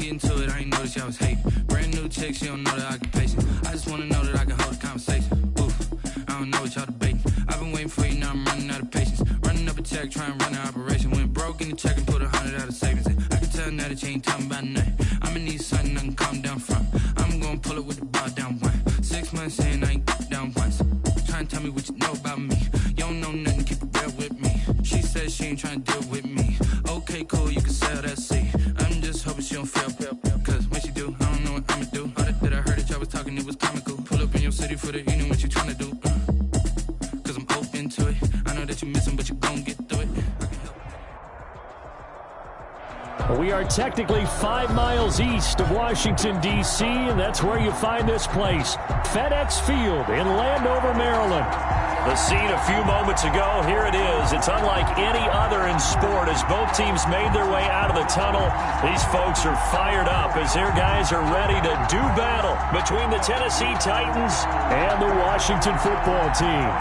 we into it, I ain't noticed y'all was hating. Brand new chick, she don't know the occupation. I just wanna know that I can hold a conversation. Oof, I don't know what y'all debating. I've been waiting for you, now I'm running out of patience. Running up a check, try and run an operation. Went broke in the check and put 100 out of savings in. I can tell now that you ain't talking about nothing. I'ma need something I can calm down from. I'm gonna pull it with the bar down one. 6 months in, I ain't down once. Try and tell me what you know about me. You don't know nothing, keep it real with me. She said she ain't trying to deal with me. Okay, cool, you can sell that seat. I'm just hoping she don't fail. Cause when she do, I don't know what I'ma do. All that I heard that y'all was talking, it was comical. Pull up in your city for the evening, what you trying to do? Cause I'm open to it. I know that you missing, but you gon' get through it. We are technically 5 miles east of Washington, D.C., and that's where you find this place, FedEx Field in Landover, Maryland. The scene a few moments ago, here it is. It's unlike any other in sport as both teams made their way out of the tunnel. These folks are fired up as their guys are ready to do battle between the Tennessee Titans and the Washington football team.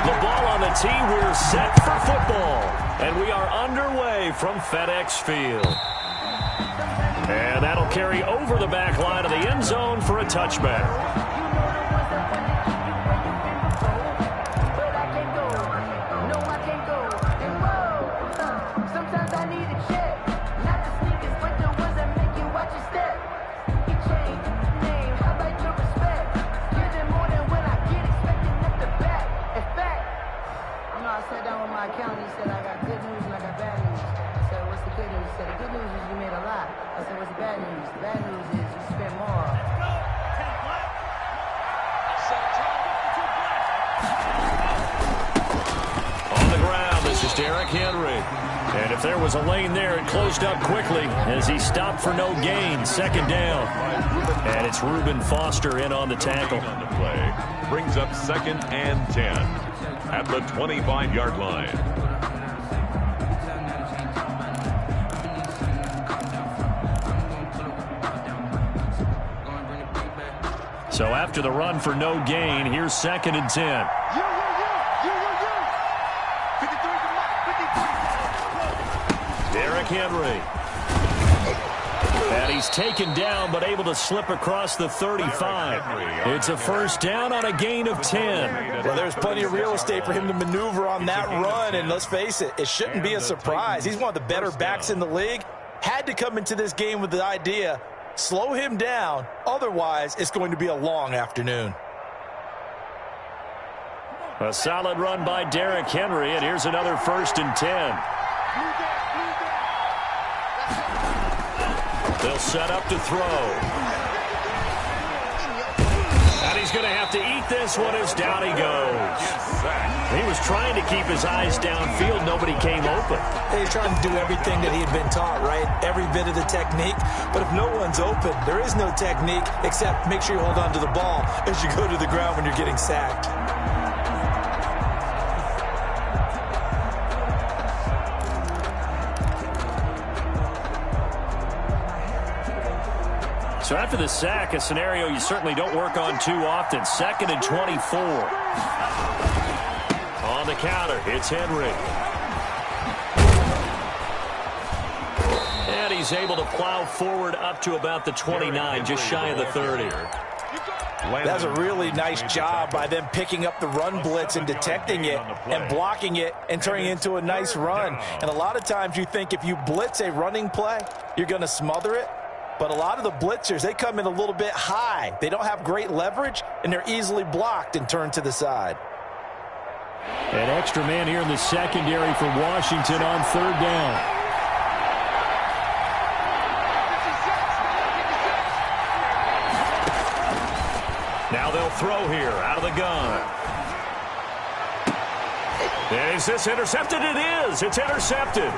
The ball on the tee, we're set for football. And we are underway from FedEx Field. And that'll carry over the back line of the end zone for a touchback. G3rry. And if there was a lane there, it closed up quickly as he stopped for no gain. Second down. And it's Reuben Foster in on the tackle. On the play. Brings up 2nd and 10 at the 25-yard line. So after the run for no gain, here's 2nd and 10. G3rry. And he's taken down but able to slip across the 35. It's a first down on a gain of 10. Well, there's plenty of real estate for him to maneuver on that run, and let's face it, it shouldn't be a surprise. He's one of the better backs in the league. Had to come into this game with the idea, slow him down, otherwise it's going to be a long afternoon. A solid run by G3rry, and here's another 1st and 10. They'll set up to throw. And he's going to have to eat this one as down he goes. He was trying to keep his eyes downfield. Nobody came open. He's trying to do everything that he had been taught, right? Every bit of the technique. But if no one's open, there is no technique except make sure you hold on to the ball as you go to the ground when you're getting sacked. So after the sack, a scenario you certainly don't work on too often. 2nd and 24. On the counter, it's Henry. And he's able to plow forward up to about the 29, just shy of the 30. That's a really nice job by them picking up the run blitz and detecting it and blocking it and turning it into a nice run. And a lot of times you think if you blitz a running play, you're going to smother it. But a lot of the blitzers, they come in a little bit high. They don't have great leverage, and they're easily blocked and turned to the side. An extra man here in the secondary for Washington on 3rd down. Now they'll throw here out of the gun. Is this intercepted? It is. It's intercepted.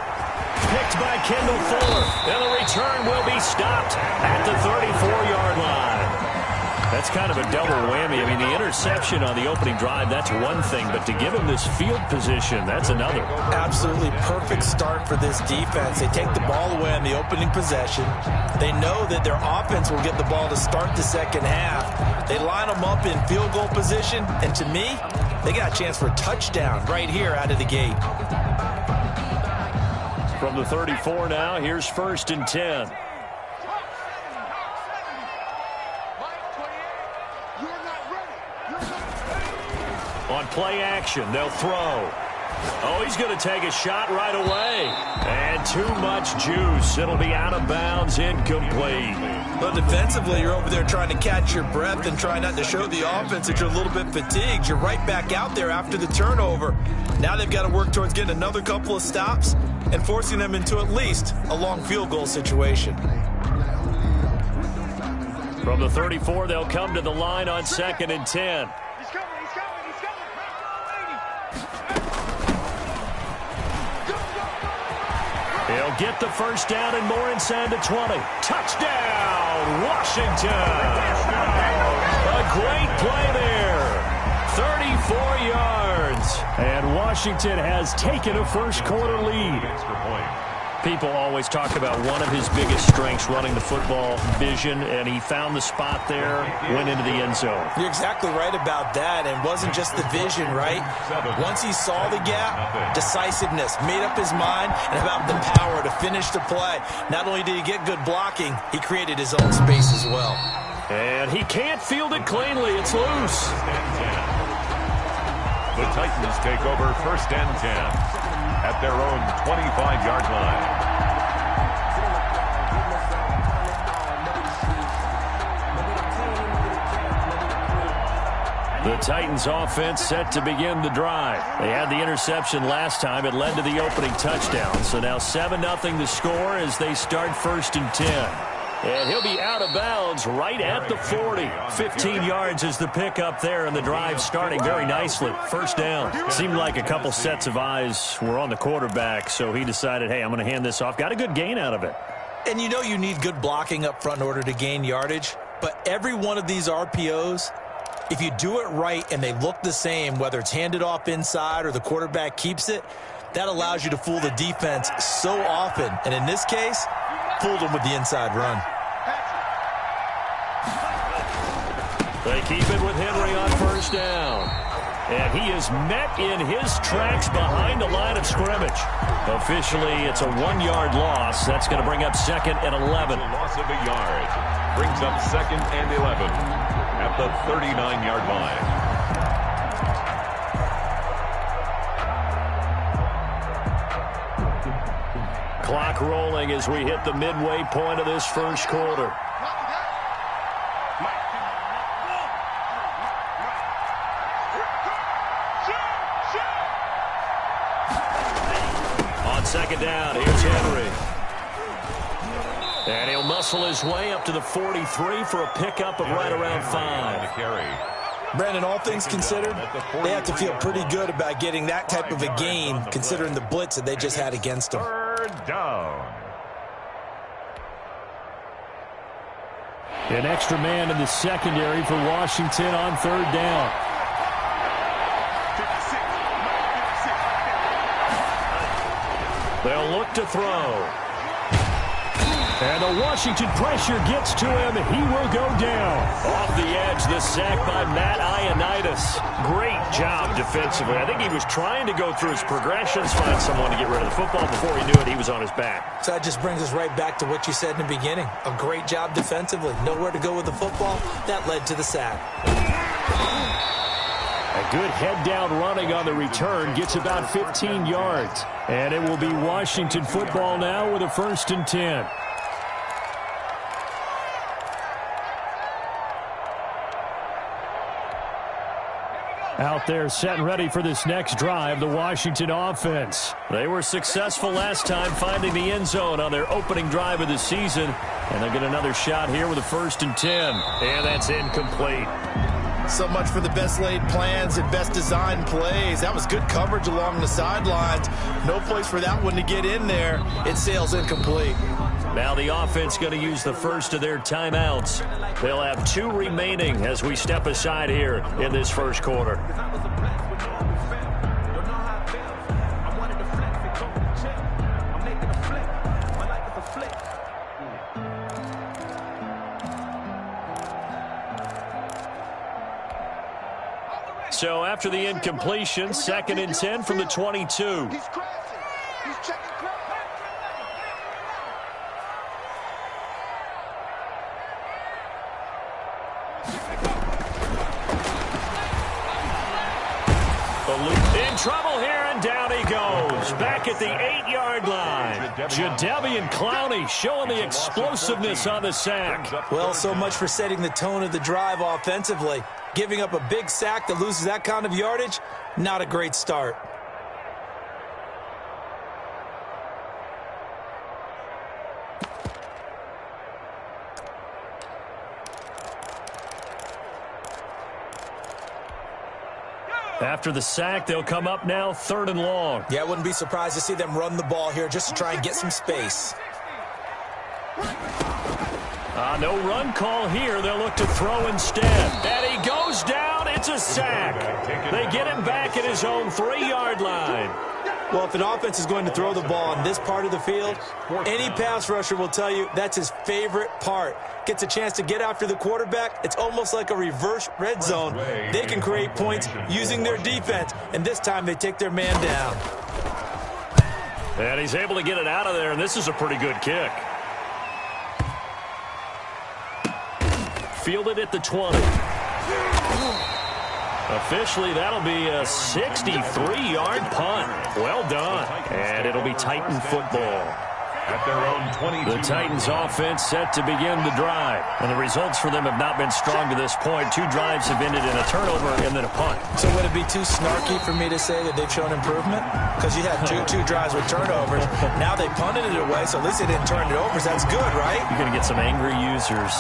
Picked by Kendall Fuller. And the return will be stopped at the 34-yard line. That's kind of a double whammy. I mean, the interception on the opening drive, that's one thing. But to give him this field position, that's another. Absolutely perfect start for this defense. They take the ball away on the opening possession. They know that their offense will get the ball to start the second half. They line them up in field goal position. And to me, they got a chance for a touchdown right here out of the gate. From the 34 now, here's 1st and 10. On play action, they'll throw. Oh, he's going to take a shot right away. And too much juice. It'll be out of bounds, incomplete. But defensively, you're over there trying to catch your breath and try not to show the offense that you're a little bit fatigued. You're right back out there after the turnover. Now they've got to work towards getting another couple of stops and forcing them into at least a long field goal situation. From the 34, they'll come to the line on 2nd and 10. He'll get the first down and more inside the 20. Touchdown, Washington. A great play there. 34 yards. And Washington has taken a first quarter lead. People always talk about one of his biggest strengths, running the football, vision, and he found the spot there, went into the end zone. You're exactly right about that, and it wasn't just the vision, right? Once he saw the gap, decisiveness, made up his mind, and about the power to finish the play. Not only did he get good blocking, he created his own space as well. And he can't field it cleanly. It's loose. The Titans take over 1st and 10. At their own 25-yard line. The Titans offense set to begin the drive. They had the interception last time. It led to the opening touchdown. So now 7-0 the score as they start 1st and 10. And he'll be out of bounds right at the 40. 15 yards is the pickup there, and the drive starting very nicely. 1st down. Seemed like a couple sets of eyes were on the quarterback, so he decided, hey, I'm going to hand this off. Got a good gain out of it. And you know you need good blocking up front in order to gain yardage, but every one of these RPOs, if you do it right and they look the same, whether it's handed off inside or the quarterback keeps it, that allows you to fool the defense so often. And in this case, fooled them with the inside run. They keep it with Henry on 1st down. And he is met in his tracks behind the line of scrimmage. Officially, it's a 1-yard loss. That's going to bring up 2nd and 11. Loss of a yard. Brings up 2nd and 11 at the 39-yard line. Clock rolling as we hit the midway point of this first quarter. On 2nd down, here's Henry. And he'll muscle his way up to the 43 for a pickup of right around 5. Brandon, all things considered, they have to feel pretty good about getting that type of a gain, considering the blitz that they just had against them. 3rd down. An extra man in the secondary for Washington on 3rd down. They'll look to throw. And the Washington pressure gets to him. He will go down. Off the edge, the sack by Matt Ioannidis. Great job defensively. I think he was trying to go through his progressions, find someone to get rid of the football. Before he knew it, he was on his back. So that just brings us right back to what you said in the beginning. A great job defensively. Nowhere to go with the football. That led to the sack. A good head-down running on the return gets about 15 yards. And it will be Washington football now with a 1st and 10. Out there set and ready for this next drive, the Washington offense. They were successful last time finding the end zone on their opening drive of the season. And they'll get another shot here with a 1st and 10. And that's incomplete. So much for the best laid plans and best designed plays. That was good coverage along the sidelines. No place for that one to get in there. It sails incomplete. Now the offense going to use the first of their timeouts. They'll have 2 remaining as we step aside here in this first quarter. So after the incompletion, 2nd and 10 from the 22. trouble here, and down he goes. Back at the 8-yard line. Jadeveon Clowney showing the explosiveness on the sack. Well, so much for setting the tone of the drive offensively. Giving up a big sack that loses that kind of yardage, not a great start. After the sack, they'll come up now 3rd and long. Yeah, I wouldn't be surprised to see them run the ball here just to try and get some space. No run call here. They'll look to throw instead. And he goes down. It's a sack. They get him back at his own 3-yard line. Well, if an offense is going to throw the ball on this part of the field, any pass rusher will tell you that's his favorite part. Gets a chance to get after the quarterback. It's almost like a reverse red zone. They can create points using their defense, and this time they take their man down. And he's able to get it out of there, and this is a pretty good kick. Fielded at the 20. Officially, that'll be a 63-yard punt. Well done. And it'll be Titan football. At their own 22. The Titans offense set to begin the drive. And the results for them have not been strong to this point. 2 drives have ended in a turnover and then a punt. So would it be too snarky for me to say that they've shown improvement? Because you had two drives with turnovers. Now they punted it away, so at least they didn't turn it over. So that's good, right? You're going to get some angry users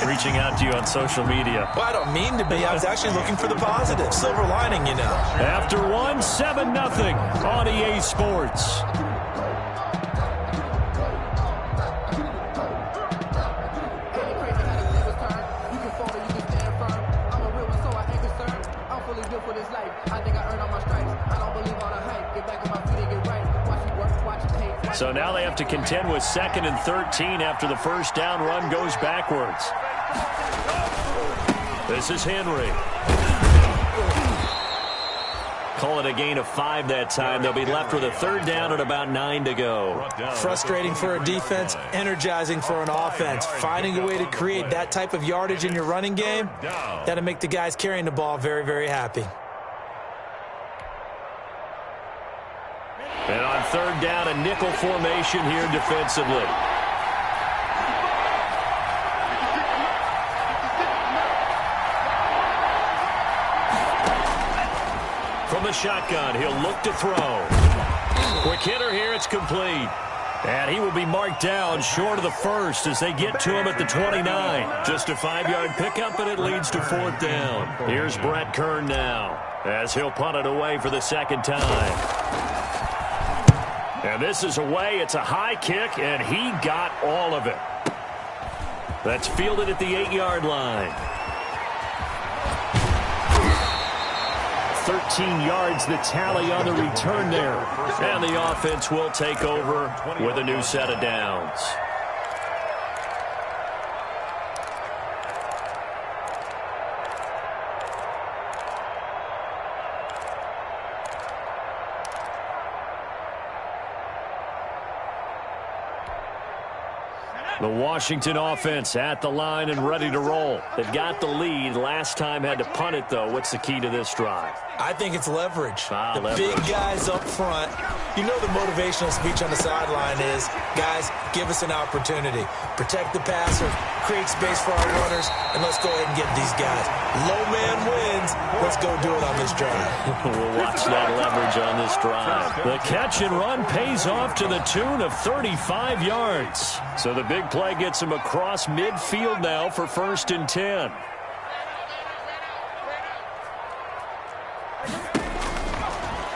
reaching out to you on social media. Well, I don't mean to be. I was actually looking for the positive. Silver lining, you know. After 7-0 on EA Sports. So now they have to contend with 2nd and 13 after the first down run goes backwards. This is Henry. Call it a gain of 5 that time. They'll be left with a 3rd down and about 9 to go. Frustrating for a defense, energizing for an offense. Finding a way to create that type of yardage in your running game, that'll make the guys carrying the ball very, very happy. And on 3rd down, a nickel formation here defensively. From the shotgun, he'll look to throw. Quick hitter here, it's complete. And he will be marked down short of the first as they get to him at the 29. Just a 5-yard pickup, and it leads to 4th down. Here's Brett Kern now as he'll punt it away for the 2nd time. And this is away. It's a high kick, and he got all of it. That's fielded at the 8-yard line. 13 yards the tally on the return there. And the offense will take over with a new set of downs. The Washington offense at the line and ready to roll. They've got the lead. Last time had to punt it, though. What's the key to this drive? I think it's leverage. Leverage. Big guys up front. You know the motivational speech on the sideline is, guys, give us an opportunity. Protect the passer, create space for our runners, and let's go ahead and get these guys. Low man wins. Let's go do it on this drive. We'll watch that leverage on this drive. The catch and run pays off to the tune of 35 yards. So the big play gets him across midfield now for 1st and 10.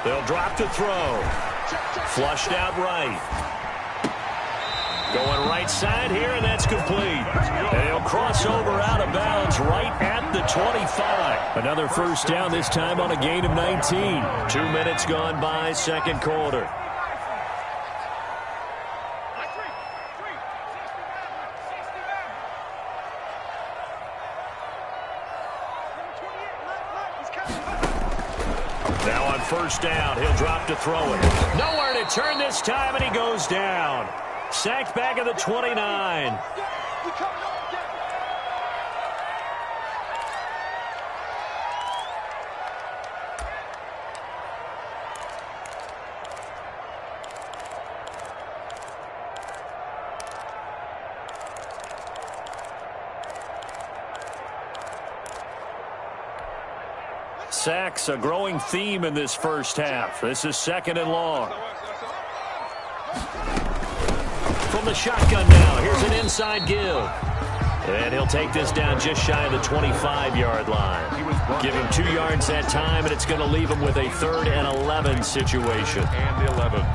They'll drop to throw. Flushed out right. Going right side here, and that's complete. And he'll cross over out of bounds right at the 25. Another 1st down, this time on a gain of 19. 2 minutes gone by, 2nd quarter. Now on 1st down, he'll drop to throw it. Nowhere to turn this time, and he goes down. Sacked back at the 29. sacks, a growing theme in this first half. This is 2nd and long. From the shotgun now, here's an inside give. And he'll take this down just shy of the 25-yard line. Give him 2 yards that time, and it's going to leave him with a 3rd and 11 situation. And 11.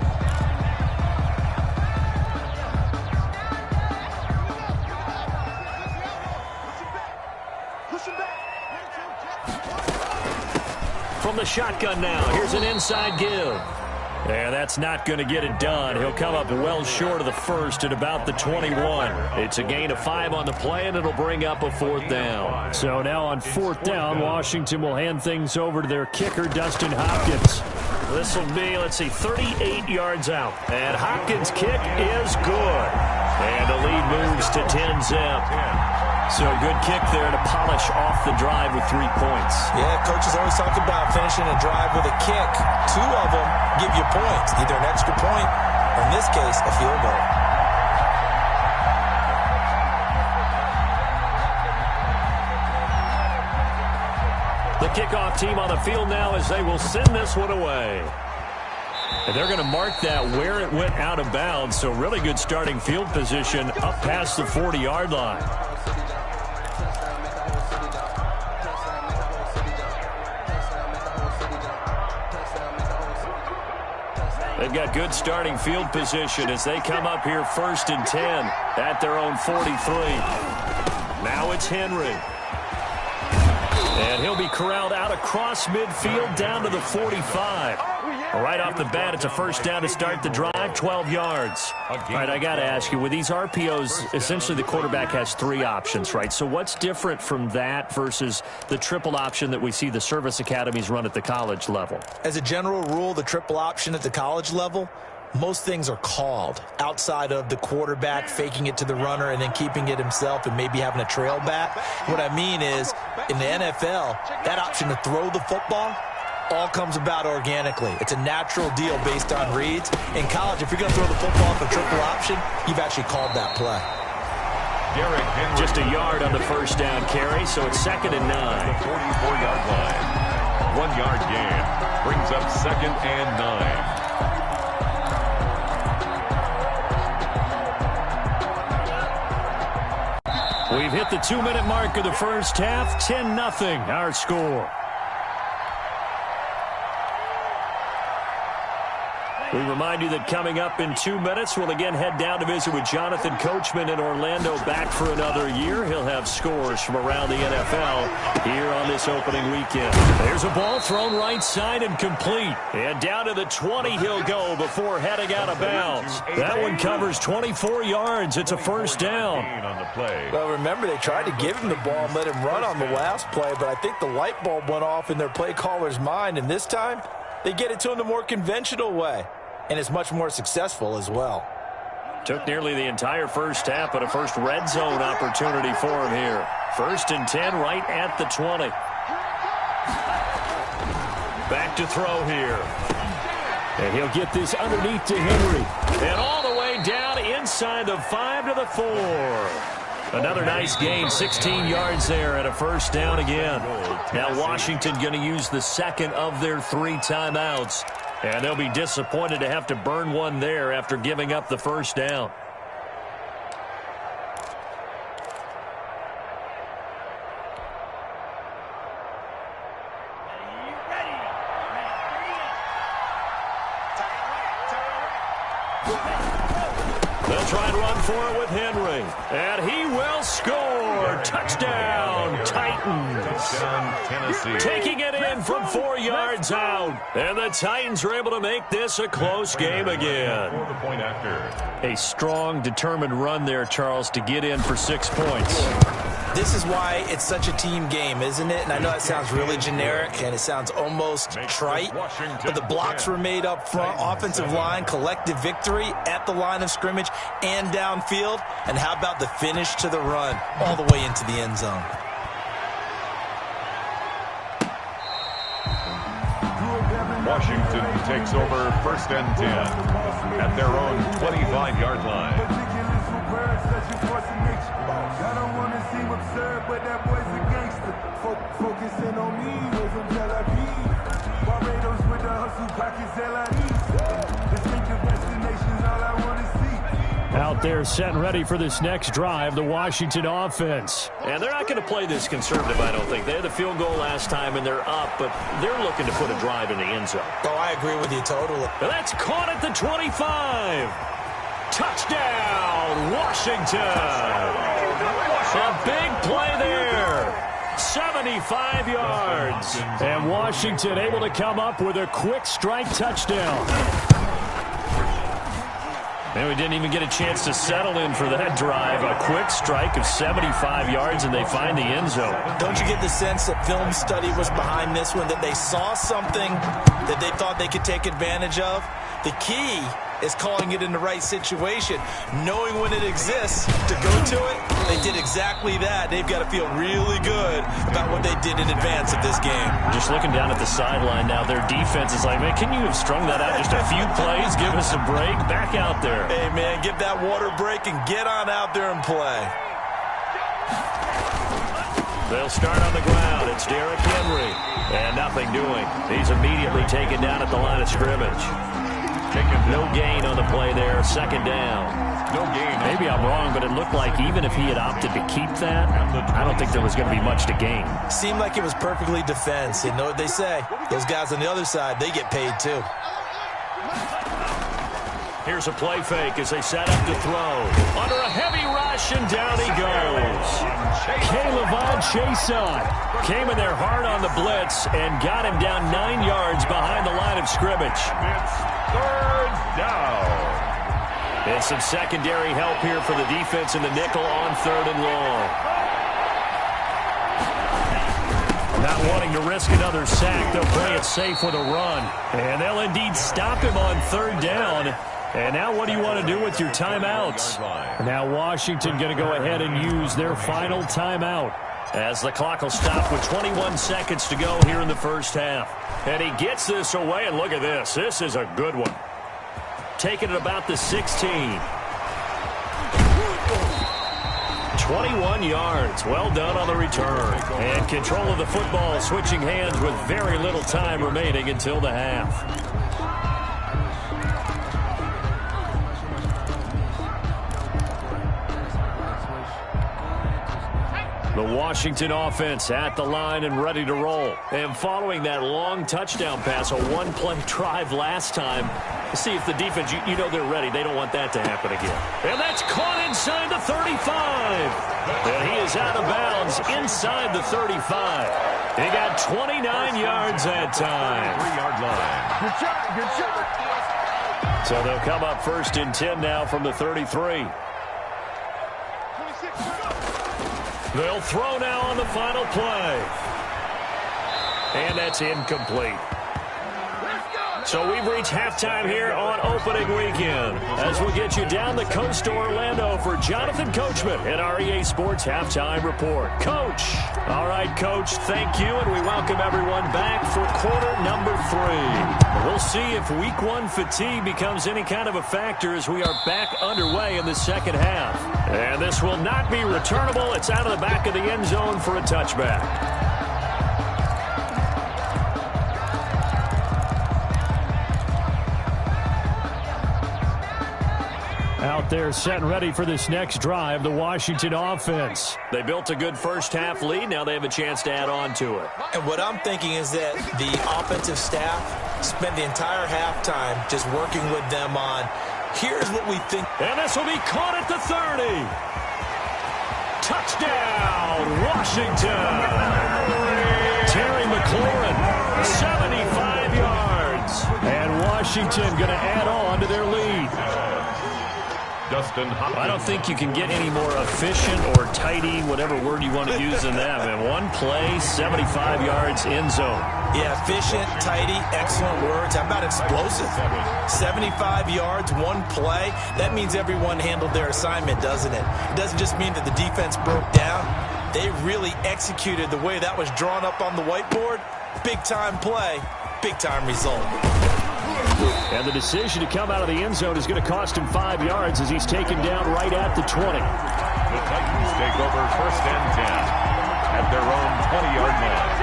From the shotgun now, here's an inside give. And that's not going to get it done. He'll come up well short of the first at about the 21. It's a gain of 5 on the play, and it'll bring up a 4th down. So now on 4th down, Washington will hand things over to their kicker, Dustin Hopkins. This will be, 38 yards out. And Hopkins' kick is good. And the lead moves to 10-zip. So a good kick there to polish off the drive with 3 points. Yeah, coaches always talk about finishing a drive with a kick. 2 of them give you points, either an extra point or, in this case, a field goal. The kickoff team on the field now as they will send this one away. And they're going to mark that where it went out of bounds. So really good starting field position up past the 40-yard line. They've got good starting field position as they come up here 1st and 10 at their own 43. Now it's Henry. And he'll be corralled out across midfield down to the 45. Right off the bat, it's a 1st down to start the drive, 12 yards. All right, I got to ask you, with these RPOs, essentially the quarterback has 3 options, right? So what's different from that versus the triple option that we see the service academies run at the college level? As a general rule, the triple option at the college level, most things are called outside of the quarterback faking it to the runner and then keeping it himself and maybe having a trail back. What I mean is, in the NFL, that option to throw the football all comes about organically. It's a natural deal based on reads. In college, if you're going to throw the football for triple option, you've actually called that play. Just a yard on the 1st down carry, so it's 2nd and 9. 44-yard line. 1-yard gain. Brings up 2nd and 9. We've hit the 2-minute mark of the first half. 10-0 our score. We remind you that coming up in 2 minutes, we'll again head down to visit with Jonathan Coachman in Orlando, back for another year. He'll have scores from around the NFL here on this opening weekend. There's a ball thrown right side and complete. And down to the 20 he'll go before heading out of bounds. That one covers 24 yards. It's a 1st down. Well, remember, they tried to give him the ball and let him run on the last play, but I think the light bulb went off in their play caller's mind, and this time they get it to him the more conventional way. And it's much more successful as well. Took nearly the entire first half, but a first red zone opportunity for him here. 1st and 10 right at the 20. Back to throw here. And he'll get this underneath to Henry. And all the way down inside the 5 to the 4. Another nice gain, 16 yards there and a 1st down again. Now Washington going to use the 2nd of their 3 timeouts. And they'll be disappointed to have to burn one there after giving up the 1st down. They'll try and run for it with Henry. And he will score. Touchdown, Titans. Touchdown, Tennessee. Taking it in from 4 yards out. And the Titans are able to make this a close game again. For the point after. A strong, determined run there, Charles, to get in for 6 points. This is why it's such a team game, isn't it? And I know that sounds really generic and it sounds almost trite, but the blocks were made up front, offensive line, collective victory at the line of scrimmage and downfield. And how about the finish to the run all the way into the end zone? Washington takes over 1st and 10 at their own 25-yard line. I don't want to seem absurd, but that boy's a gangster. Focusing on me, way from Tel Aviv. Barbados with the hustle pockets, LIDs. Distinctive destinations, all I want to see. Out there set and ready for this next drive, the Washington offense. And they're not going to play this conservative, I don't think. They had the field goal last time, and they're up, but they're looking to put a drive in the end zone. Oh, I agree with you totally. And that's caught at the 25. Touchdown, Washington. A big play there. 75 yards. And Washington able to come up with a quick strike touchdown. And we didn't even get a chance to settle in for that drive. A quick strike of 75 yards, and they find the end zone. Don't you get the sense that film study was behind this one, that they saw something that they thought they could take advantage of? The key is calling it in the right situation, knowing when it exists to go to it. They did exactly that. They've got to feel really good about what they did in advance of this game. Just looking down at the sideline now, their defense is like, man, can you have strung that out just a few plays? Give us a break. Back out there. Hey, man, give that water break and get on out there and play. They'll start on the ground. It's G3rry. And nothing doing. He's immediately taken down at the line of scrimmage. No gain on the play there. Second down. No gain. Maybe I'm wrong, but it looked like even if he had opted to keep that, I don't think there was going to be much to gain. Seemed like it was perfectly defense. You know what they say? Those guys on the other side, they get paid too. Here's a play fake as they set up to throw. Under a heavy rush, and down he goes. K'Lavon Chaisson came in there hard on the blitz and got him down 9 yards behind the line of scrimmage. It's third down. And some secondary help here for the defense in the nickel on 3rd and long. Not wanting to risk another sack, they'll play it safe with a run. And they'll indeed stop him on 3rd down. And now what do you want to do with your timeouts? Now Washington going to go ahead and use their final timeout, as the clock will stop with 21 seconds to go here in the first half. And he gets this away, and look at this. This is a good one. Taking it about the 16. 21 yards. Well done on the return. And control of the football switching hands with very little time remaining until the half. The Washington offense at the line and ready to roll. And following that long touchdown pass, a one-play drive last time, see if the defense, you know they're ready. They don't want that to happen again. And that's caught inside the 35. And he is out of bounds inside the 35. He got 29 yards that time. 3-yard line. Good shot, good shot. So they'll come up 1st and 10 now from the 33. They'll throw now on the final play. And that's incomplete. So we've reached halftime here on opening weekend, as we'll get you down the coast to Orlando for Jonathan Coachman at our EA Sports Halftime Report. Coach. All right, Coach, thank you, and we welcome everyone back for quarter number 3. We'll see if week 1 fatigue becomes any kind of a factor as we are back underway in the second half. And this will not be returnable. It's out of the back of the end zone for a touchback. Out there set and ready for this next drive, the Washington offense. They built a good first half lead. Now they have a chance to add on to it. And what I'm thinking is that the offensive staff spent the entire halftime just working with them on, here's what we think. And this will be caught at the 30. Touchdown, Washington. Terry McLaurin, 75 yards. And Washington going to add on to their lead. I don't think you can get any more efficient or tidy, whatever word you want to use in that. Man, one play, 75 yards, end zone. Yeah, efficient, tidy, excellent words. How about explosive? 75 yards, one play. That means everyone handled their assignment, doesn't it? It doesn't just mean that the defense broke down. They really executed the way that was drawn up on the whiteboard. Big-time play, big-time result. And the decision to come out of the end zone is going to cost him 5 yards as he's taken down right at the 20. The Titans take over 1st and 10. at their own 20-yard line.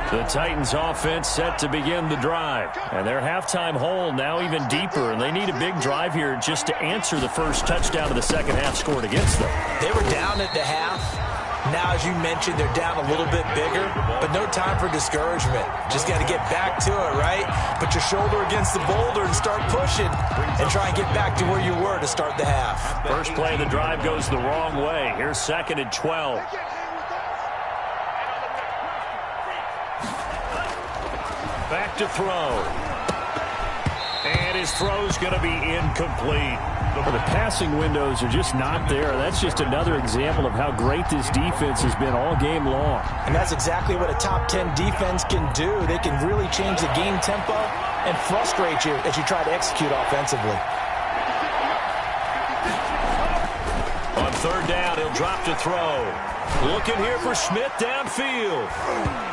The Titans offense set to begin the drive. And their halftime hole now even deeper, and they need a big drive here just to answer the first touchdown of the second half scored against them. They were down at the half. Now, as you mentioned, they're down a little bit bigger, but no time for discouragement. Just got to get back to it, right? Put your shoulder against the boulder and start pushing and try and get back to where you were to start the half. First play of the drive goes the wrong way. Here's 2nd and 12. Back to throw. And his throw's going to be incomplete. The passing windows are just not there. That's just another example of how great this defense has been all game long. And that's exactly what a top 10 defense can do. They can really change the game tempo and frustrate you as you try to execute offensively. On 3rd down, he'll drop to throw. Looking here for Schmidt downfield.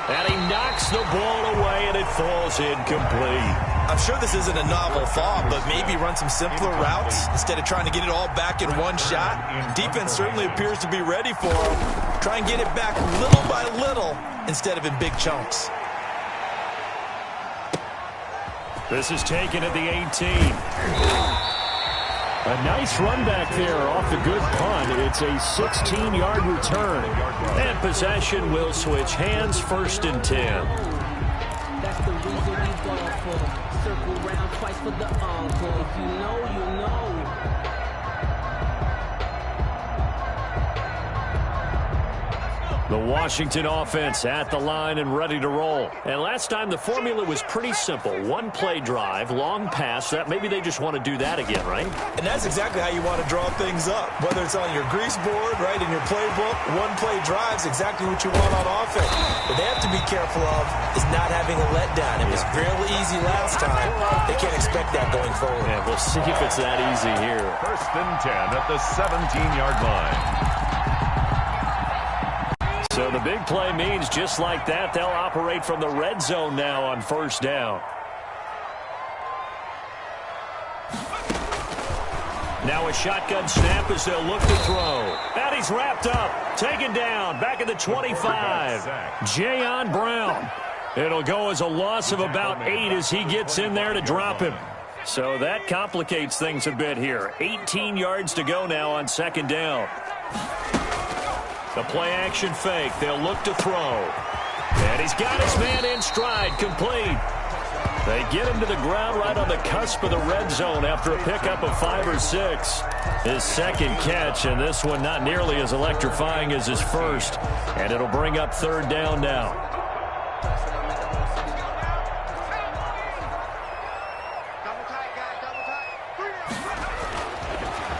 And he knocks the ball away, and it falls incomplete. I'm sure this isn't a novel thought, but maybe run some simpler routes instead of trying to get it all back in one shot. Defense certainly appears to be ready for him. Try and get it back little by little instead of in big chunks. This is taken at the 18. A nice run back there off the good punt. It's a 16-yard return. And possession will switch hands, 1st and 10. That's the reason we go for. Circle round twice for the encore. If you know, you know. The Washington offense at the line and ready to roll. And last time the formula was pretty simple. 1-play drive, long pass. That maybe they just want to do that again, right? And that's exactly how you want to draw things up. Whether it's on your grease board, right, in your playbook, 1-play drive's exactly what you want on offense. What they have to be careful of is not having a letdown. It was fairly easy last time. They can't expect that going forward. Yeah, we'll see if it's that easy here. 1st and 10 at the 17-yard line. So the big play means just like that, they'll operate from the red zone now on 1st down. Now a shotgun snap as they'll look to throw. And he's wrapped up, taken down, back at the 25. Jayon Brown. It'll go as a loss of about 8 as he gets in there to drop him. So that complicates things a bit here. 18 yards to go now on 2nd down. The play-action fake. They'll look to throw. And he's got his man in stride, complete. They get him to the ground right on the cusp of the red zone after a pickup of 5 or 6. His 2nd catch, and this one not nearly as electrifying as his first. And it'll bring up 3rd down now.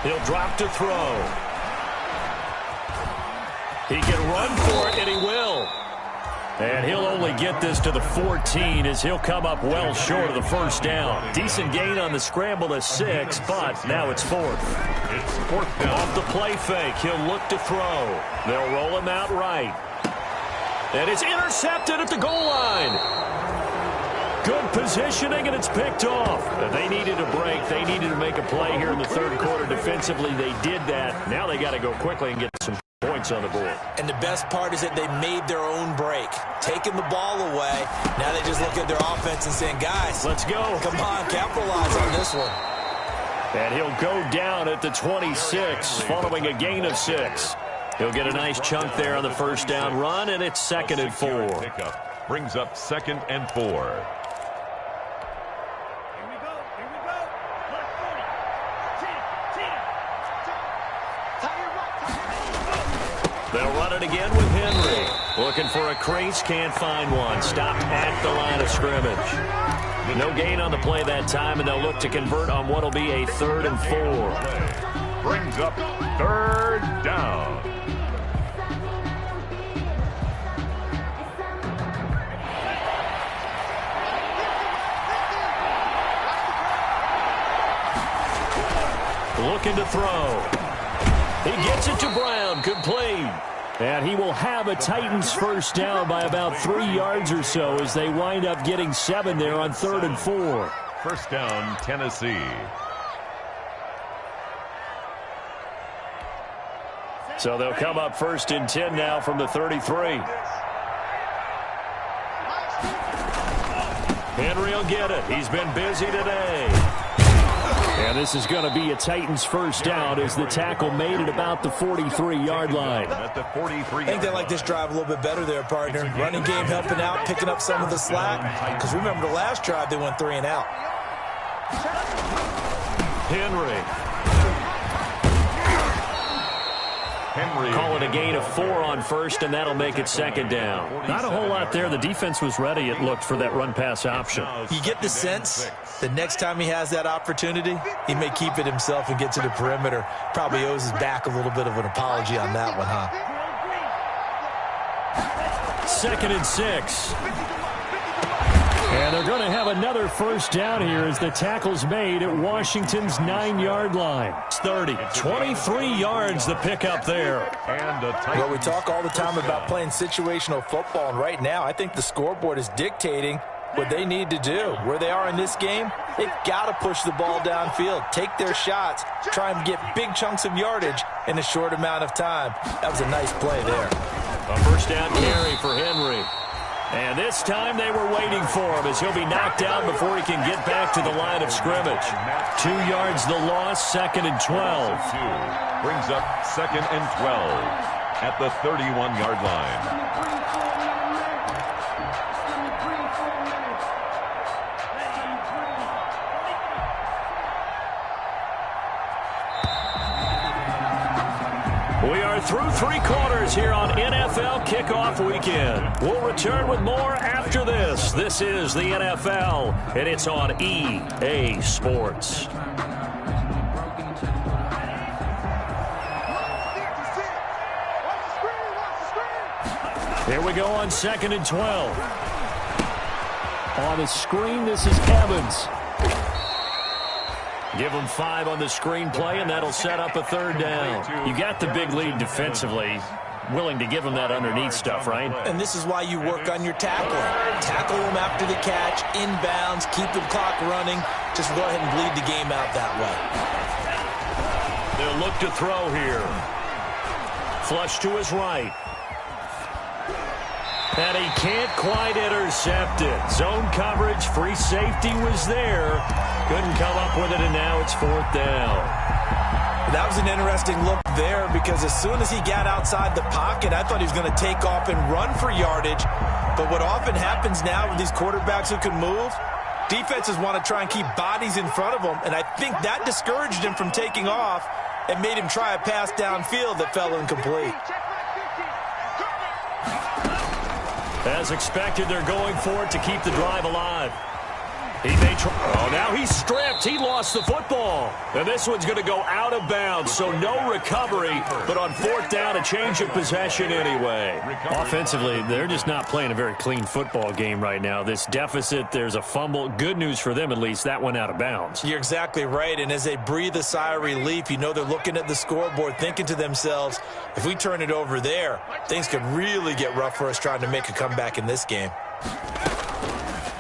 He'll drop to throw. He can run for it, and he will. And he'll only get this to the 14 as he'll come up well short of the 1st down. Decent gain on the scramble to 6, but now it's 4th. It's 4th down. Off the play fake, he'll look to throw. They'll roll him out right. And it's intercepted at the goal line. Good positioning, and it's picked off. They needed a break. They needed to make a play here in the 3rd quarter. Defensively, they did that. Now they got to go quickly and get some points on the board. And the best part is that they made their own break. Taking the ball away. Now they just look at their offense and saying, guys, let's go. Come on, capitalize on this one. And he'll go down at the 26 following a gain of 6. He'll get a nice chunk there on the 1st down run, and it's 2nd and 4. Pickup brings up 2nd and 4. They'll run it again with Henry. Looking for a crease, can't find one. Stopped at the line of scrimmage. No gain on the play that time, and they'll look to convert on what will be a 3rd and 4. Brings up 3rd down. Looking to throw. He gets it to Brown, complete. And he will have a Titans 1st down by about 3 yards or so as they wind up getting 7 there on 3rd and 4. 1st down, Tennessee. So they'll come up 1st and 10 now from the 33. Henry will get it. He's been busy today. And this is going to be a Titans first down as the tackle made it about the 43-yard line. I think they like this drive a little bit better there, partner. Running game helping out, picking up some of the slack. Because remember the last drive, they went 3 and out. Henry. Call it a gain of 4 on first, and that'll make it 2nd down. Not a whole lot there. The defense was ready, it looked, for that run-pass option. You get the sense the next time he has that opportunity, he may keep it himself and get to the perimeter. Probably owes his back a little bit of an apology on that one, huh? 2nd and 6. And they're going to have another first down here as the tackle's made at Washington's 9-yard line. It's 30. 23 yards the pickup there. Well, we talk all the time about playing situational football, and right now I think the scoreboard is dictating what they need to do. Where they are in this game, they've got to push the ball downfield, take their shots, try and get big chunks of yardage in a short amount of time. That was a nice play there. A first down carry for Henry. And this time they were waiting for him as he'll be knocked down before he can get back to the line of scrimmage. 2 yards the loss, 2nd and 12. Brings up 2nd and 12 at the 31-yard line. We are through 3 quarters here on NFL Kickoff Weekend. We'll return with more after this. This is the NFL, and it's on EA Sports. Here we go on 2nd and 12. On the screen, this is Evans. Give them 5 on the screenplay, and that'll set up a 3rd down. You got the big lead defensively. Willing to give them that underneath stuff, right? And this is why you work on your tackling. Tackle them after the catch, inbounds, keep the clock running. Just go ahead and bleed the game out that way. They'll look to throw here. Flush to his right. And he can't quite intercept it. Zone coverage, free safety was there. Couldn't come up with it, and now it's 4th down. That was an interesting look there because as soon as he got outside the pocket, I thought he was going to take off and run for yardage. But what often happens now with these quarterbacks who can move, defenses want to try and keep bodies in front of them, and I think that discouraged him from taking off and made him try a pass downfield that fell incomplete. As expected, they're going for it to keep the drive alive. He may try. Oh, now he's stripped. He lost the football. And this one's going to go out of bounds, so no recovery. But on 4th down, a change of possession anyway. Offensively, they're just not playing a very clean football game right now. This deficit, there's a fumble. Good news for them, at least. That went out of bounds. You're exactly right. And as they breathe a sigh of relief, you know they're looking at the scoreboard, thinking to themselves, if we turn it over there, things could really get rough for us trying to make a comeback in this game.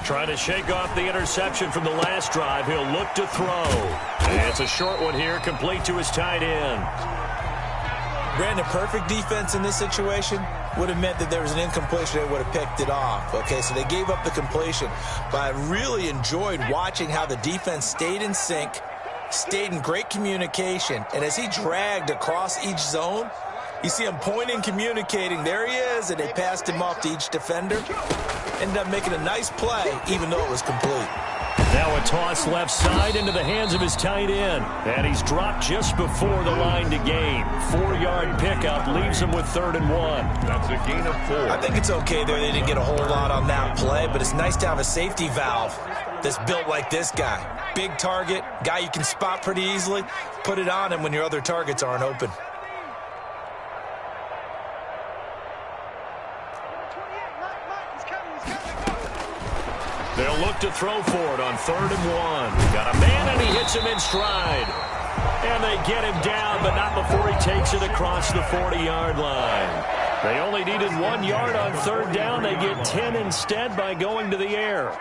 Trying to shake off the interception from the last drive. He'll look to throw. And it's a short one here, complete to his tight end. Brandon, perfect defense in this situation would have meant that there was an incompletion. They would have picked it off. Okay, so they gave up the completion. But I really enjoyed watching how the defense stayed in sync, stayed in great communication. And as he dragged across each zone, you see him pointing, communicating. There he is, and they passed him off to each defender. Ended up making a nice play, even though it was complete. Now a toss left side into the hands of his tight end. And he's dropped just before the line to gain. 4-yard pickup leaves him with 3rd and 1. That's a gain of 4. I think it's okay there. They didn't get a whole lot on that play, but it's nice to have a safety valve that's built like this guy. Big target, guy you can spot pretty easily. Put it on him when your other targets aren't open. They'll look to throw for it on 3rd and 1. Got a man, and he hits him in stride. And they get him down, but not before he takes it across the 40-yard line. They only needed 1 yard on 3rd down. They get 10 instead by going to the air.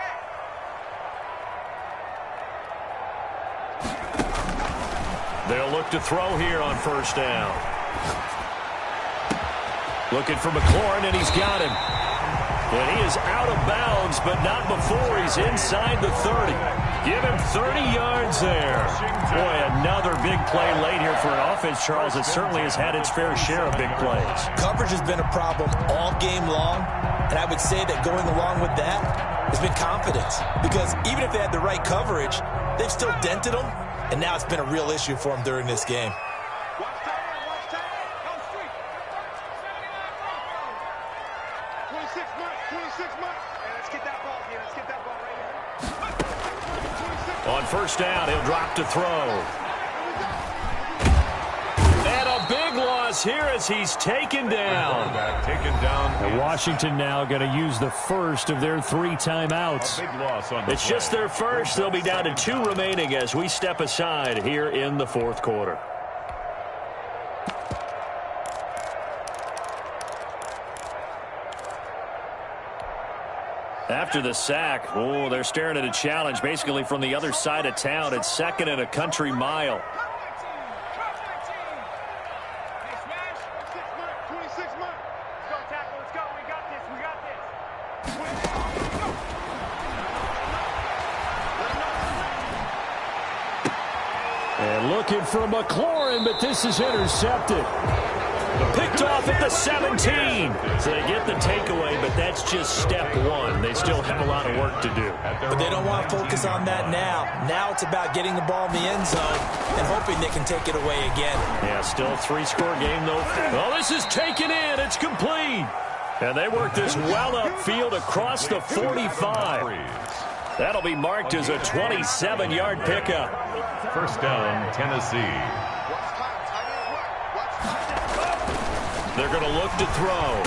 They'll look to throw here on 1st down. Looking for McLaurin, and he's got him. And he is out of bounds, but not before he's inside the 30. Give him 30 yards there. Boy, another big play late here for an offense, Charles, that certainly has had its fair share of big plays. Coverage has been a problem all game long, and I would say that going along with that has been confidence. Because even if they had the right coverage, they've still dented them, and now it's been a real issue for them during this game. On first down, he'll drop to throw. And a big loss here as he's taken down. And Washington now going to use the first of their 3 timeouts. It's just their first. They'll be down to 2 remaining as we step aside here in the fourth quarter. After the sack, they're staring at a challenge basically from the other side of town. It's 2nd and a country mile. And looking for McLaurin, but this is intercepted. Picked off at the 17. So they get the takeaway, but that's just step 1. They still have a lot of work to do. But they don't want to focus on that now. Now it's about getting the ball in the end zone and hoping they can take it away again. Yeah, still a 3-score game, though. Oh, this is taken in. It's complete. And they work this well upfield across the 45. That'll be marked as a 27-yard pickup. First down, Tennessee. They're going to look to throw.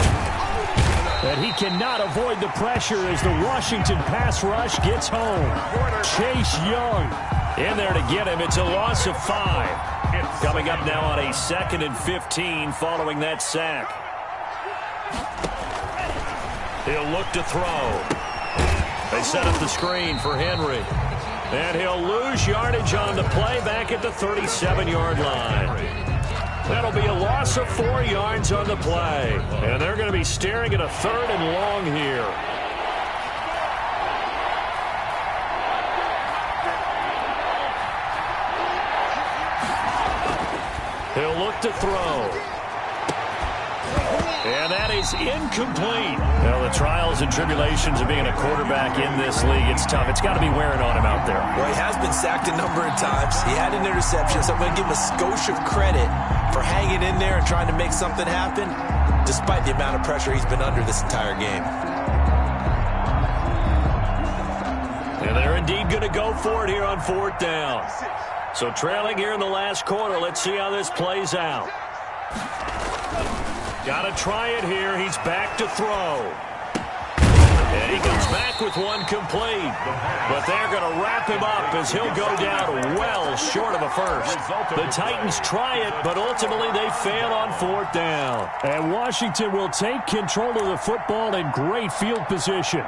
And he cannot avoid the pressure as the Washington pass rush gets home. Chase Young in there to get him. It's a loss of 5. Coming up now on a 2nd and 15 following that sack. He'll look to throw. They set up the screen for Henry. And he'll lose yardage on the play back at the 37-yard line. That'll be a loss of 4 yards on the play. And they're going to be staring at a 3rd and long here. He'll look to throw. And that is incomplete. Well, the trials and tribulations of being a quarterback in this league, it's tough. It's got to be wearing on him out there. Well, he has been sacked a number of times. He had an interception, so I'm going to give him a skosh of credit for hanging in there and trying to make something happen, despite the amount of pressure he's been under this entire game. And they're indeed going to go for it here on 4th down. So trailing here in the last quarter, let's see how this plays out. Got to try it here. He's back to throw. And he comes back with one complete. But they're going to wrap him up as he'll go down well short of a first. The Titans try it, but ultimately they fail on 4th down. And Washington will take control of the football in great field position.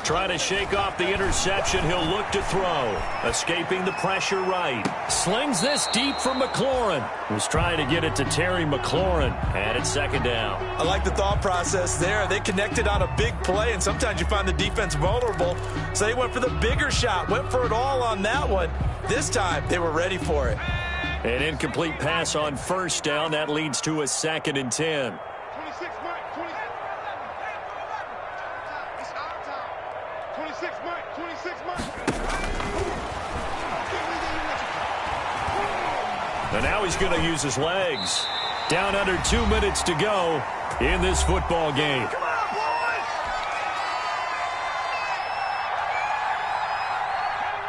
Trying to shake off the interception. He'll look to throw. Escaping the pressure right. Slings this deep for McLaurin. Was trying to get it to Terry McLaurin. And it's 2nd down. I like the thought process there. They connected on a big play, and sometimes you find the defense vulnerable. So they went for the bigger shot. Went for it all on that one. This time, they were ready for it. An incomplete pass on 1st down. That leads to a 2nd and 10. And now he's going to use his legs. Down under 2 minutes to go in this football game.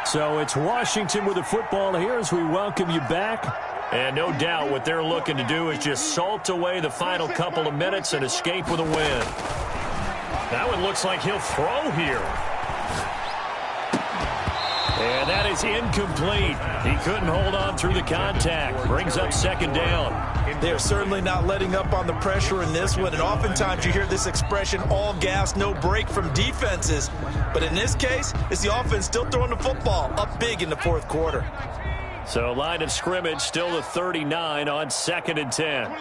So it's Washington with the football here as we welcome you back. And no doubt what they're looking to do is just salt away the final couple of minutes and escape with a win. That one looks like he'll throw here. And that is incomplete. He couldn't hold on through the contact. Brings up second down. They're certainly not letting up on the pressure in this one. And oftentimes you hear this expression, all gas, no break from defenses. But in this case, it's the offense still throwing the football up big in the fourth quarter. So line of scrimmage still the 39 on 2nd and 10.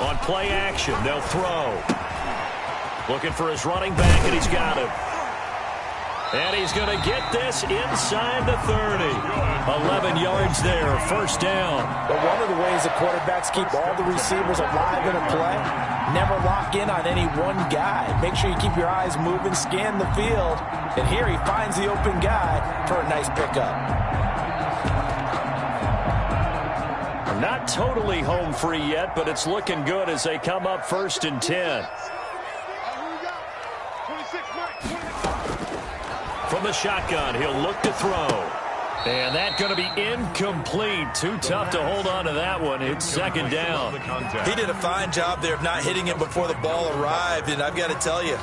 On play action, they'll throw. Looking for his running back, and he's got him. And he's going to get this inside the 30. 11 yards there, first down. But one of the ways the quarterbacks keep all the receivers alive in a play, never lock in on any one guy. Make sure you keep your eyes moving, scan the field. And here he finds the open guy for a nice pickup. Not totally home free yet, but it's looking good as they come up 1st and 10. From the shotgun, he'll look to throw. And that's going to be incomplete. Too tough to hold on to that one. It's second down. He did a fine job there of not hitting it before the ball arrived. And I've got to tell you,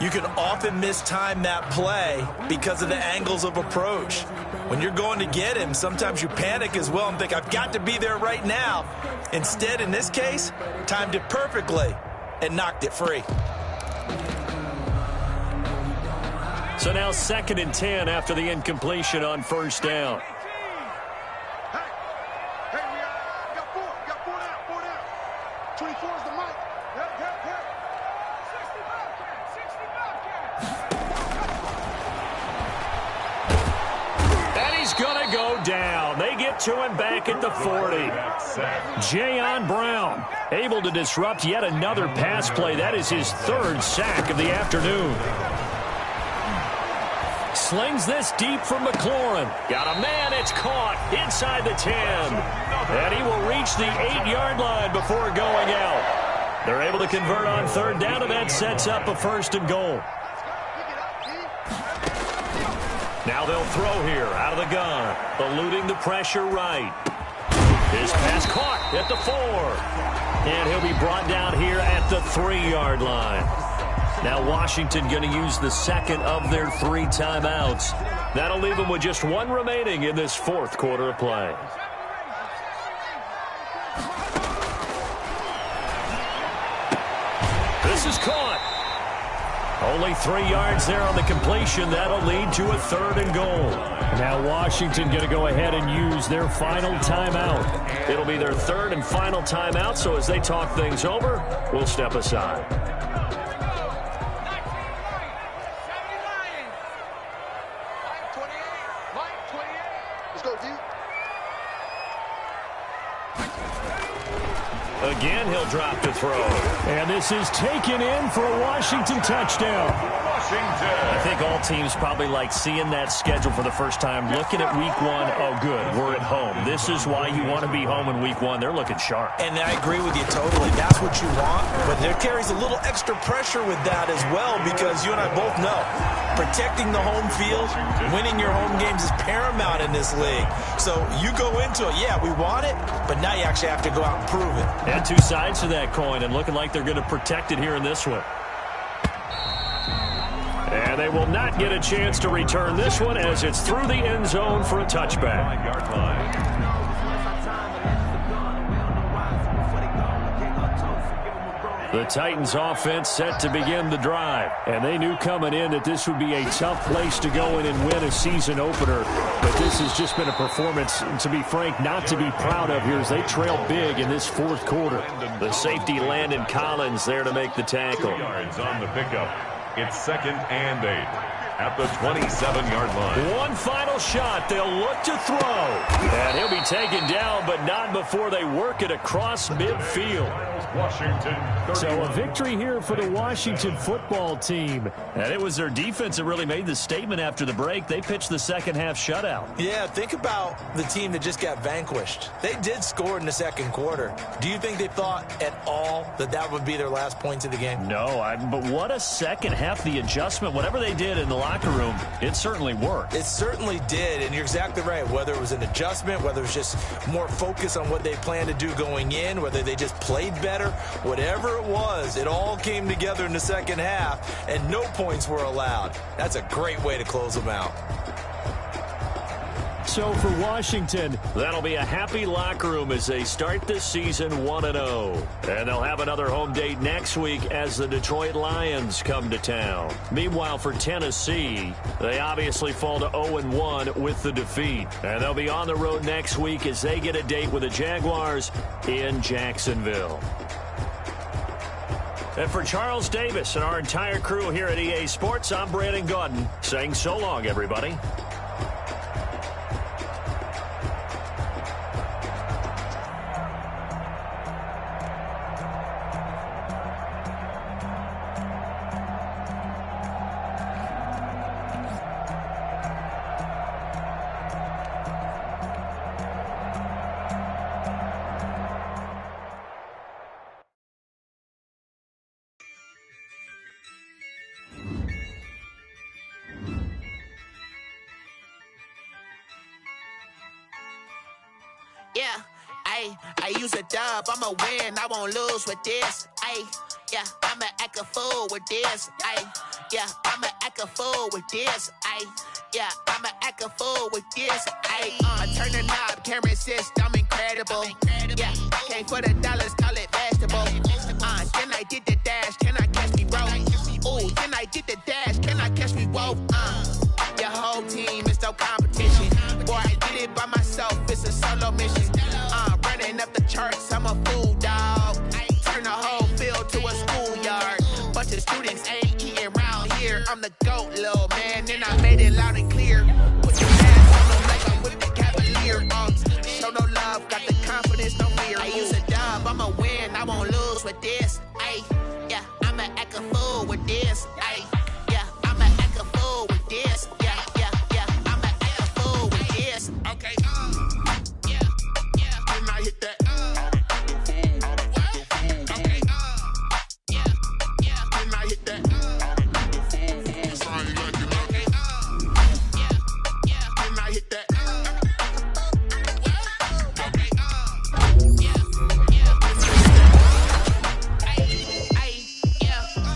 you can often mistime that play because of the angles of approach. When you're going to get him, sometimes you panic as well and think, I've got to be there right now. Instead, in this case, timed it perfectly and knocked it free. So now 2nd and 10 after the incompletion on first down. And he's going to go down. They get to him back at the 40. Jayon Brown able to disrupt yet another pass play. That is his 3rd sack of the afternoon. Slings this deep from McLaurin. Got a man, it's caught inside the 10. And he will reach the 8-yard line before going out. They're able to convert on 3rd down, and that sets up a 1st and goal. Now they'll throw here out of the gun, eluding the pressure right. His pass caught at the 4. And he'll be brought down here at the 3-yard line. Now Washington going to use the 2nd of their 3 timeouts. That'll leave them with just 1 remaining in this 4th quarter of play. This is caught. Only 3 yards there on the completion. That'll lead to a 3rd and goal. Now Washington going to go ahead and use their final timeout. It'll be their 3rd and final timeout, so as they talk things over, we'll step aside. Again, he'll drop to throw. And this is taken in for a Washington touchdown. I think all teams probably like seeing that schedule for the first time, looking at week 1. Oh, good, we're at home. This is why you want to be home in week 1. They're looking sharp. And I agree with you totally. That's what you want. But there carries a little extra pressure with that as well, because you and I both know protecting the home field, winning your home games is paramount in this league. So you go into it, yeah, we want it, but now you actually have to go out and prove it. And 2 sides to that coin, and looking like they're going to protect it here in this one. And they will not get a chance to return this one as it's through the end zone for a touchback. The Titans offense set to begin the drive. And they knew coming in that this would be a tough place to go in and win a season opener. But this has just been a performance, to be frank, not to be proud of here as they trail big in this 4th quarter. The safety Landon Collins there to make the tackle. 2 yards on the pickup. It's 2nd and 8 at the 27-yard line. One final shot. They'll look to throw. And he'll be taken down, but not before they work it across midfield. Washington. So a victory here for the Washington football team. And it was their defense that really made the statement after the break. They pitched the second half shutout. Yeah, think about the team that just got vanquished. They did score in the 2nd quarter. Do you think they thought at all that that would be their last points of the game? No, but what a second half. The adjustment, whatever they did in the locker room, it certainly worked. It certainly did, and you're exactly right. Whether it was an adjustment, whether it was just more focus on what they planned to do going in, whether they just played better, whatever it was, it all came together in the second half, and no points were allowed. That's a great way to close them out. So for Washington, that'll be a happy locker room as they start this season 1-0. And they'll have another home date next week as the Detroit Lions come to town. Meanwhile, for Tennessee, they obviously fall to 0-1 with the defeat. And they'll be on the road next week as they get a date with the Jaguars in Jacksonville. And for Charles Davis and our entire crew here at EA Sports, I'm Brandon Gaudin saying so long, everybody. Yeah, I use a dub, I'ma win, I won't lose with this. Yeah, I'ma act a fool with this. Yeah, I'ma act a fool with this. Yeah, I'ma act a fool with this. Turn the knob, camera assist, I'm incredible. Yeah, came for the dollars, call it vegetable. Then I did the dash, can I catch me, bro? Ooh, then I did the dash, can I catch me, whoa? Your whole team is no competition. Boy, I did it by myself, it's a solo mission. Running up the charts, I'm a fool, dog. Turn the whole field to a schoolyard. Bunch of students ain't eating around here. I'm the GOAT, little man, and I made it loud and clear. Put your gas on them like I'm with the Cavalier. Show no love, got the confidence, no fear. I use a dub, I'ma win, I won't lose with this. Yeah, I'ma act a fool with this. Yeah, I'ma act a fool with this. Yeah, I'ma act a fool with this. Okay, and I hit that. Okay, and I hit that. Sorry, like it. Okay, and I hit that. Okay,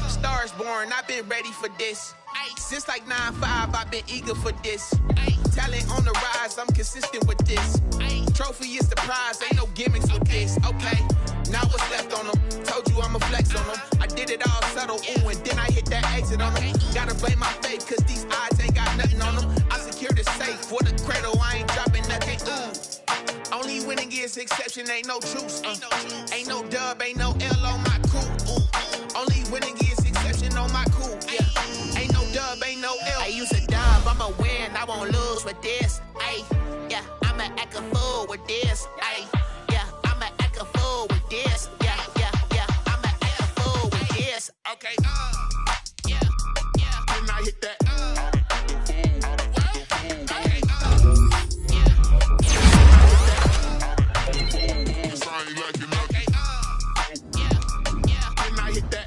Stars born, I've been ready for this. Since like 9-5, I've been eager for this. Talent on the rise, I'm consistent with this. Trophy is the prize, ain't no gimmicks with this. Okay, now what's left on them? Told you I'ma flex on them. I did it all subtle, ooh, and then I hit that exit on them. Gotta blame my faith, cause these odds ain't got nothing on them. I secure the safe for the cradle, I ain't dropping nothing, ooh. Only winning is exception, ain't no truce. Ain't no dub, ain't no L on my crew. Only winning is exception on my crew, yeah. Ain't no dub, ain't no L. I use a dub, I'ma win, I won't lose with this. Yeah, I'ma act a fool with this. Yeah, I'ma act a fool with this. Yeah, I'ma act a fool with this. Okay, and I hit that. Sorry, like it. Okay, and I hit that.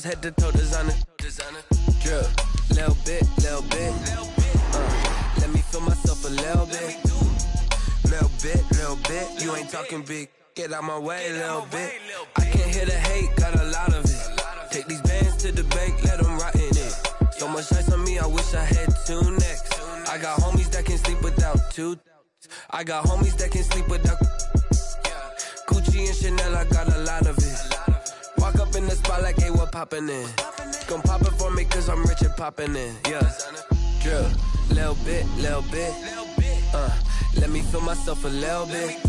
Head to toe designer. Drip, little bit. Let me feel myself a little bit. You ain't talking big. Get out my way, little bit. I can't hear the hate, got a lot of it. Take these bands to the bank, let them rot in it. So much ice on me, I wish I had two necks. I got homies that can sleep without two. I got homies that can sleep without Gucci Gucci and Chanel, I got a lot of it. Walk up in the spot like, hey, what poppin' in? Gon' pop it for me cause I'm rich and poppin' in, yeah. Drill, little bit, let me feel myself a little bit.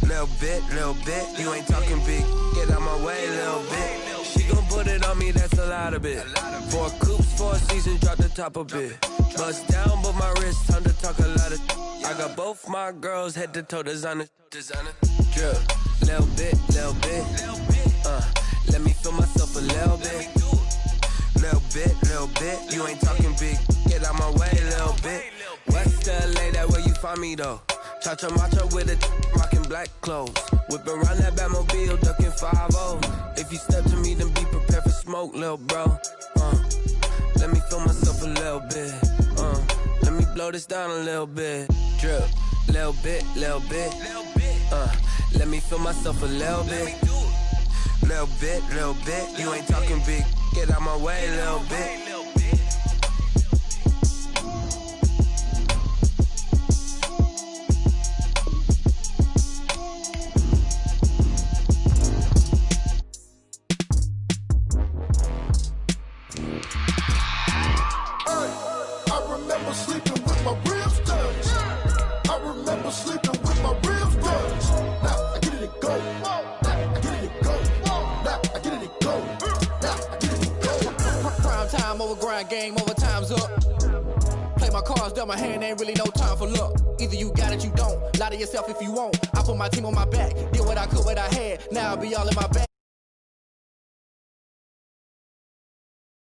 Little bit, you ain't talking big. Get out my way, little bit. She gon' put it on me, that's a lot of it. 4 coops, 4 seasons, drop the top a bit. Bust down, but my wrist, time to talk a lot of. I got both my girls head to toe designer. Drill, little bit, let me feel myself a little bit. Little bit, you ain't talking big. Get out my way, little bit. West LA, that where you find me though. Cha-cha matcha with a rockin' black clothes. Whip around that Batmobile, ducking 5-0. If you step to me, then be prepared for smoke, little bro. Let me feel myself a little bit. Let me blow this down a little bit. Drip, little bit. Let me feel myself a little bit. Little bit, you ain't talking big. Get out my way, little bit. Game over, time's up. Play my cards, dealt my hand, ain't really no time for luck. Either you got it, you don't. Lie to yourself if you want. I put my team on my back, did what I could, what I had. Now I'll be all in my back.